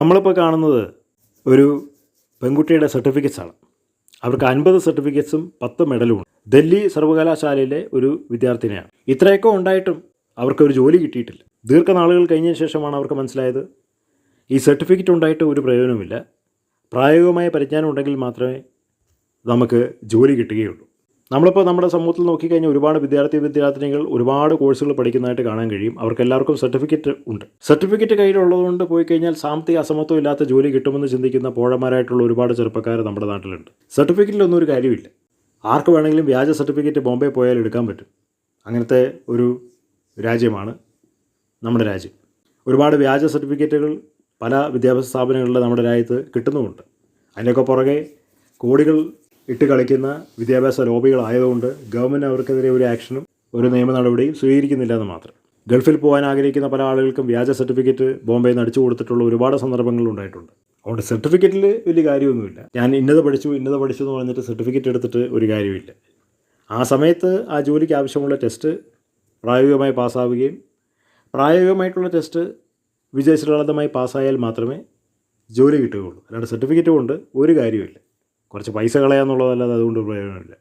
നമ്മളിപ്പോൾ കാണുന്നത് ഒരു പെൺകുട്ടിയുടെ സർട്ടിഫിക്കറ്റ്സാണ്. അവർക്ക് 50 സർട്ടിഫിക്കറ്റ്സും 10 മെഡലുമുണ്ട്. ഡൽഹി സർവകലാശാലയിലെ ഒരു വിദ്യാർത്ഥിനിയാണ്. ഇത്രയൊക്കെ ഉണ്ടായിട്ടും അവർക്കൊരു ജോലി കിട്ടിയിട്ടില്ല. ദീർഘനാളുകൾ കഴിഞ്ഞ ശേഷമാണ് അവർക്ക് മനസ്സിലായത് ഈ സർട്ടിഫിക്കറ്റ് ഉണ്ടായിട്ട് ഒരു പ്രയോജനവുമില്ല. പ്രായോഗികമായ പരിജ്ഞാനം ഉണ്ടെങ്കിൽ മാത്രമേ നമുക്ക് ജോലി കിട്ടുകയുള്ളൂ. നമ്മളിപ്പോൾ നമ്മുടെ സമൂഹത്തിൽ നോക്കിക്കഴിഞ്ഞാൽ ഒരുപാട് വിദ്യാർത്ഥിനികൾ ഒരുപാട് കോഴ്സുകൾ പഠിക്കുന്നതായിട്ട് കാണാൻ കഴിയും. അവർക്കെല്ലാവർക്കും സർട്ടിഫിക്കറ്റ് ഉണ്ട്. സർട്ടിഫിക്കറ്റ് കയ്യിലുള്ളതുകൊണ്ട് പോയി കഴിഞ്ഞാൽ സാമ്പത്തിക അസമത്വം ഇല്ലാത്ത ജോലി കിട്ടുമെന്ന് ചിന്തിക്കുന്ന പോഴന്മാരായിട്ടുള്ള ഒരുപാട് ചെറുപ്പക്കാർ നമ്മുടെ നാട്ടിലുണ്ട്. സർട്ടിഫിക്കറ്റിലൊന്നും ഒരു കാര്യമില്ല. ആർക്ക് വേണമെങ്കിലും വ്യാജ സർട്ടിഫിക്കറ്റ് ബോംബെ പോയാൽ എടുക്കാൻ പറ്റും. അങ്ങനത്തെ ഒരു രാജ്യമാണ് നമ്മുടെ രാജ്യം. ഒരുപാട് വ്യാജ സർട്ടിഫിക്കറ്റുകൾ പല വിദ്യാഭ്യാസ സ്ഥാപനങ്ങളിൽ നമ്മുടെ രാജ്യത്ത് കിട്ടുന്നുമുണ്ട്. അതിൻ്റെയൊക്കെ പുറകെ കോടികൾ ഇട്ട് കളിക്കുന്ന വിദ്യാഭ്യാസ ലോബികളായതുകൊണ്ട് ഗവൺമെൻറ് അവർക്കെതിരെ ഒരു ആക്ഷനും ഒരു നിയമ നടപടിയും സ്വീകരിക്കുന്നില്ല എന്ന് മാത്രം. ഗൾഫിൽ പോകാൻ ആഗ്രഹിക്കുന്ന പല ആളുകൾക്കും വ്യാജ സർട്ടിഫിക്കറ്റ് ബോംബെയിൽ നിന്ന് അടിച്ചു കൊടുത്തിട്ടുള്ള ഒരുപാട് സന്ദർഭങ്ങൾ ഉണ്ടായിട്ടുണ്ട്. അതുകൊണ്ട് സർട്ടിഫിക്കറ്റിൽ വലിയ കാര്യമൊന്നുമില്ല. ഞാൻ ഇന്നത് പഠിച്ചു എന്ന് പറഞ്ഞിട്ട് സർട്ടിഫിക്കറ്റ് എടുത്തിട്ട് ഒരു കാര്യമില്ല. ആ സമയത്ത് ആ ജോലിക്ക് ആവശ്യമുള്ള ടെസ്റ്റ് പ്രായോഗികമായി പാസ്സാവുകയും പ്രായോഗികമായിട്ടുള്ള ടെസ്റ്റ് വിജയശ്രീലാളിതമായി പാസ്സായാൽ മാത്രമേ ജോലി കിട്ടുകയുള്ളൂ. അല്ലാണ്ട് സർട്ടിഫിക്കറ്റ് കൊണ്ട് ഒരു കാര്യമില്ല. കുറച്ച് പൈസ കളയാന്നുള്ളതല്ലാതെ അതുകൊണ്ട് പ്രയോജനമില്ല.